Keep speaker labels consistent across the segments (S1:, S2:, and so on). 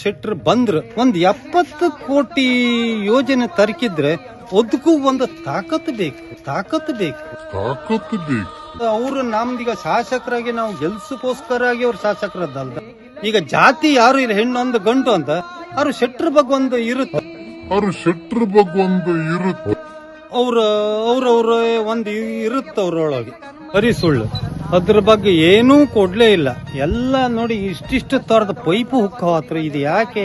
S1: ಶೆಟ್ರ್ ಬಂದ್ರ ಒಂದ್ 70 ಕೋಟಿ ಯೋಜನೆ ತರಕಿದ್ರೆ ಅದಕ್ಕೂ ಒಂದು ತಾಕತ್ ಬೇಕು. ಅವ್ರು ನಮ್ದೀಗ ಶಾಸಕರಾಗಿ ನಾವು ಗೆಲ್ಸಕ್ಕೋಸ್ಕರಾಗಿ ಅವ್ರ ಶಾಸಕರದ್ದಲ್ದ. ಈಗ ಜಾತಿ ಯಾರು ಇಲ್ಲ, ಹೆಣ್ಣೊಂದು ಗಂಟು ಅಂತ ಅವ್ರು ಶೆಟ್ರ್ ಬಗ್ಗೆ ಒಂದು ಇರುತ್ತೆ. ಅವ್ರವ್ರ ಒಂದು ಇರುತ್ತೆ ಅವ್ರೊಳಗೆ ಬರೀ ಸುಳ್ಳು. ಅದ್ರ ಬಗ್ಗೆ ಏನೂ ಕೊಡ್ಲೇ ಇಲ್ಲ. ಎಲ್ಲ ನೋಡಿ ಇಷ್ಟಿಷ್ಟು ತರದ ಪೈಪು ಹುಕ್ಕ ಹೋತ್ರ. ಇದು ಯಾಕೆ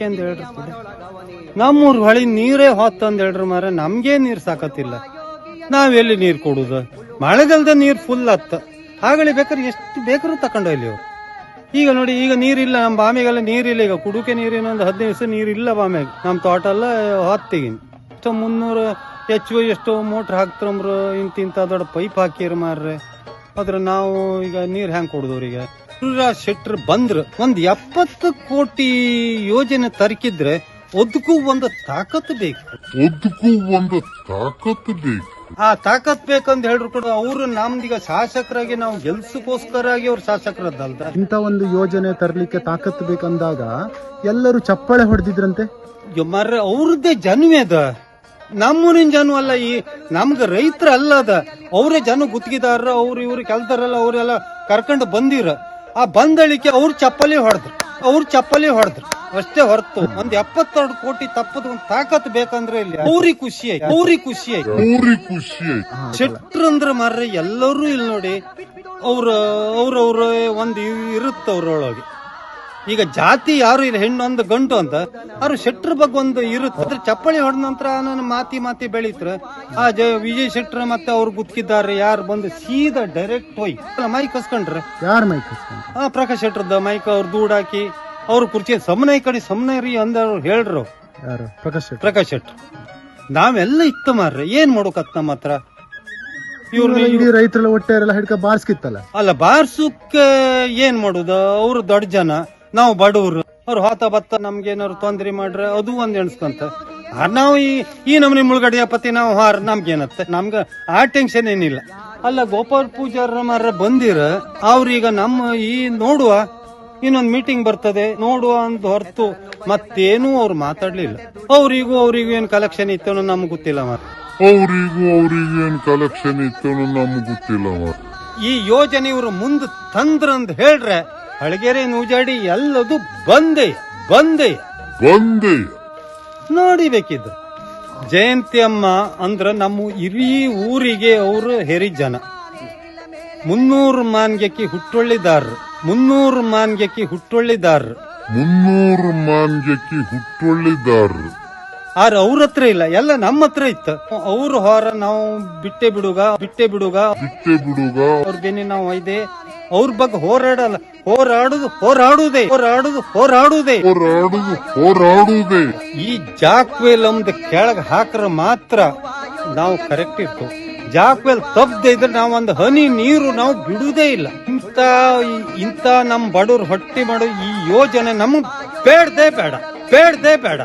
S1: ಅಂತ ಹೇಳ್ರಿ. ನಮ್ಮೂರ್ ಹೊಳಿ ನೀರೇ ಹೊತ್ತ ಅಂದ್ ಹೇಳ್ರಿ ಮಾರ, ನಮ್ಗೇ ನೀರ್ ಸಾಕತ್ತಿಲ್ಲ. ನಾವೆಲ್ಲಿ ನೀರ್ ಕೊಡುದು? ಮಳೆಗಾಲದ ನೀರ್ ಫುಲ್ ಹತ್ತ ಆಗಲಿ ಬೇಕಾದ್ರೆ ಎಷ್ಟು ಬೇಕಾದ್ರೂ ತಕೊಂಡೋಗ್ಲಿ ಅವ್ರು. ಈಗ ನೋಡಿ, ಈಗ ನೀರಿಲ್ಲ ನಮ್ಮ ಬಾಮಿಗೆಲ್ಲ ನೀರಿಲ್ಲ. ಈಗ ಕುಡುಕೆ ನೀರಿನ ಒಂದು 15 ದಿವಸ ನೀರಿಲ್ಲ ಬಾಮಿಗೆ. ನಮ್ಮ ತೋಟ ಎಲ್ಲ ಹೊತ್ತಿಗಿನ್ 300 HV ಎಷ್ಟೋ ಮೋಟ್ರ್ ಹಾಕ್ತಾರ. ಇಂತ ದೊಡ್ಡ ಪೈಪ್ ಹಾಕಿರ ಮಾರ್ರೆ. ಆದ್ರೆ ನಾವು ಈಗ ನೀರ್ ಹೆಂಗ್ ಕೊಡುದವ್ರಿಗೆ? ಶೆಟ್ರ್ ಬಂದ್ರ ಒಂದ್ 70 ಕೋಟಿ ಯೋಜನೆ ತರಕಿದ್ರೆ ಅದಕ್ಕೂ ಒಂದು ತಾಕತ್ ಬೇಕು. ಆ ತಾಕತ್ ಬೇಕಂತ ಹೇಳ್ರು ಕೂಡ ಅವ್ರು ನಮ್ದೀಗ ಶಾಸಕರಾಗಿ ನಾವು ಗೆಲ್ಸಕ್ಕೋಸ್ಕರಾಗಿ ಅವ್ರ ಶಾಸಕರದ್ದಲ್ದ.
S2: ಇಂತ ಒಂದು ಯೋಜನೆ ತರ್ಲಿಕ್ಕೆ ತಾಕತ್ ಬೇಕಂದಾಗ ಎಲ್ಲರೂ ಚಪ್ಪಾಳೆ ಹೊಡೆದಿದ್ರಂತೆ.
S1: ಮರ್ರೆ ಅವ್ರದ್ದೇ ಜನ್ವೇ ಅದ, ನಮ್ಮೂರಿನ ಜನ ಅಲ್ಲ. ಈ ನಮ್ಗ ರೈತರ ಅಲ್ಲ ಅದ, ಅವರೇ ಜನ ಗುತ್ತಿಗೆದಾರ. ಇವ್ರು ಕೆಲ್ತಾರಲ್ಲ, ಅವರೆಲ್ಲ ಕರ್ಕೊಂಡು ಬಂದಿರ. ಆ ಬಂದಳಿಕೆ ಅವ್ರು ಚಪ್ಪಲಿ ಹೊಡೆದ್ರು ಅಷ್ಟೇ ಹೊರತು ಒಂದ್ 72 ಕೋಟಿ ತಪ್ಪದ ಒಂದು ತಾಕತ್ ಬೇಕಂದ್ರೆ ಇಲ್ಲಿ ಅವ್ರಿಗೆ ಖುಷಿ ಆಯ್ತು. ಶೆಟ್ರ್ ಅಂದ್ರ ಮಾರ್ರೆ ಎಲ್ಲರೂ ಇಲ್ಲಿ ನೋಡಿ ಅವ್ರವ್ರ ಒಂದು ಇರುತ್ತೆ ಅವ್ರೊಳಗೆ. ಈಗ ಜಾತಿ ಯಾರು ಇಲ್ಲ, ಹೆಣ್ಣೊಂದು ಗಂಟು ಅಂತ ಅವ್ರು ಶೆಟ್ರ್ ಬಗ್ಗೆ ಒಂದು ಇರುತ್ತೆ. ಅದ್ರ ಚಪ್ಪಳಿ ಹೊಡೆದ ನಂತರ ನಾನು ಮಾತಿ ಬೆಳೀತ್ರ. ಆ ವಿಜಯ್ ಶೆಟ್ರ್ ಮತ್ತೆ ಅವ್ರು ಗುತ್ತಿದ್ದಾರೆ ಯಾರು ಬಂದು ಸೀದಾ ಡೈರೆಕ್ಟ್ ಹೋಗಿ ಮೈಕ್ ಕಸ್ಕೊಂಡ್ರೆ.
S2: ಯಾರ ಮೈಕ್ ಕಸ್ಕೊಂಡ್ರೆ?
S1: ಪ್ರಕಾಶ್ ಶೆಟ್ರದ ಮೈಕ್ ಅವ್ರು ದೂಡಾಕಿ ಅವ್ರ ಕುರ್ಚಿ ಸಮನೆ ರೀ ಅಂದ ಹೇಳ್ರು.
S2: ಯಾರು?
S1: ಪ್ರಕಾಶ್ ಶೆಟ್ರ್. ನಾವೆಲ್ಲ ಇತ್ತು ಮಾರ್ರೆ, ಏನ್ ಮಾಡೋಕತ್ ನಮ್ಮ ಹತ್ರ.
S2: ಇವ್ರು ರೈತರೆಲ್ಲ ಒಟ್ಟೆಲ್ಲ ಹಿಡ್ಕ ಬಾರ್ಸ್ಕಿತ್ತಲ್ಲ.
S1: ಅಲ್ಲ, ಬಾರ್ಸುಕ್ ಏನ್ ಮಾಡುದು? ಅವ್ರು ದೊಡ್ಡ ಜನ, ನಾವು ಬಡವ್ರು. ಅವ್ರು ಹೊತ್ತ ಬತ್ತ ನಮ್ಗೇನಾದ್ರು ತೊಂದ್ರೆ ಮಾಡ್ರೆ ಅದು ಒಂದ್ ಎಣಿಸ್ಕೊಂತ. ನಾವು ಈ ನಮ್ನಿ ಮುಳುಗಡೆ ಪತಿ ನಾವು ನಮ್ಗೇನತ್ತೆ, ನಮ್ಗ ಆ ಟೆನ್ಷನ್ ಏನಿಲ್ಲ. ಅಲ್ಲ, ಗೋಪಾಲ್ ಪೂಜಾರ ಮಾರ್ರೆ ಬಂದಿರ ಅವ್ರೀಗ ನಮ್ಮ ಈ ನೋಡುವ ಇನ್ನೊಂದ್ ಮೀಟಿಂಗ್ ಬರ್ತದೆ ನೋಡುವ ಅಂತ ಹೊರತು ಮತ್ತೇನು ಅವ್ರು ಮಾತಾಡ್ಲಿಲ್ಲ. ಅವ್ರಿಗೂ ಏನ್ ಕಲೆಕ್ಷನ್ ಇತ್ತು ನಮ್ಗೆ ಗೊತ್ತಿಲ್ಲ ಮಾರ್ರೆ. ಈ ಯೋಜನೆ ಇವ್ರು ಮುಂದೆ ತಂದ್ರಂದ್ ಹೇಳ್ರೆ ಹಳಗೆರೆ ನೂಜಾಡಿ ಎಲ್ಲದು ಬಂದೆ ನೋಡಿಬೇಕಿದ್ರು. ಜಯಂತಿ ಅಮ್ಮ ಅಂದ್ರ ನಮ್ಮ ಇಡೀ ಊರಿಗೆ ಅವರು ಹೆರಿ ಜನ. 300 ಮಾನ್ಗೆಕ್ಕಿ ಹುಟ್ಟೊಳ್ಳಿದಾರರು. 300 ಮಾನ್ಗೆಕ್ಕಿ ಹುಟ್ಟೊಳ್ಳಿದಾರರು. ಆದ್ರೆ ಅವ್ರ ಹತ್ರ ಇಲ್ಲ, ಎಲ್ಲ ನಮ್ಮ ಹತ್ರ ಇತ್ತು. ಅವ್ರ ಹೊರ ನಾವು ಬಿಟ್ಟೆ ಬಿಡುಗ ಅವ್ರ ಬೆನ್ನಿ ನಾವು ಒಯ್ದೆ. ಅವ್ರ ಬಗ್ಗೆ ಹೋರಾಡುವುದೇ. ಈ ಜಾಕ್ವೇಲ್ ಒಂದು ಕೆಳಗ್ ಹಾಕ್ರ ಮಾತ್ರ ನಾವು ಕರೆಕ್ಟ್ ಇರ್ತು. ಜಾಕ್ವೇಲ್ ತಪ್ಪದೆ ಇದ್ರೆ ನಾವು ಒಂದು ಹನಿ ನೀರು ನಾವು ಬಿಡುವುದೇ ಇಲ್ಲ. ಇಂತ ನಮ್ ಬಡವ್ರ ಹೊಟ್ಟಿ ಮಾಡೋ ಈ ಯೋಜನೆ ನಮಗ್ ಬೇಡದೇ ಬೇಡ.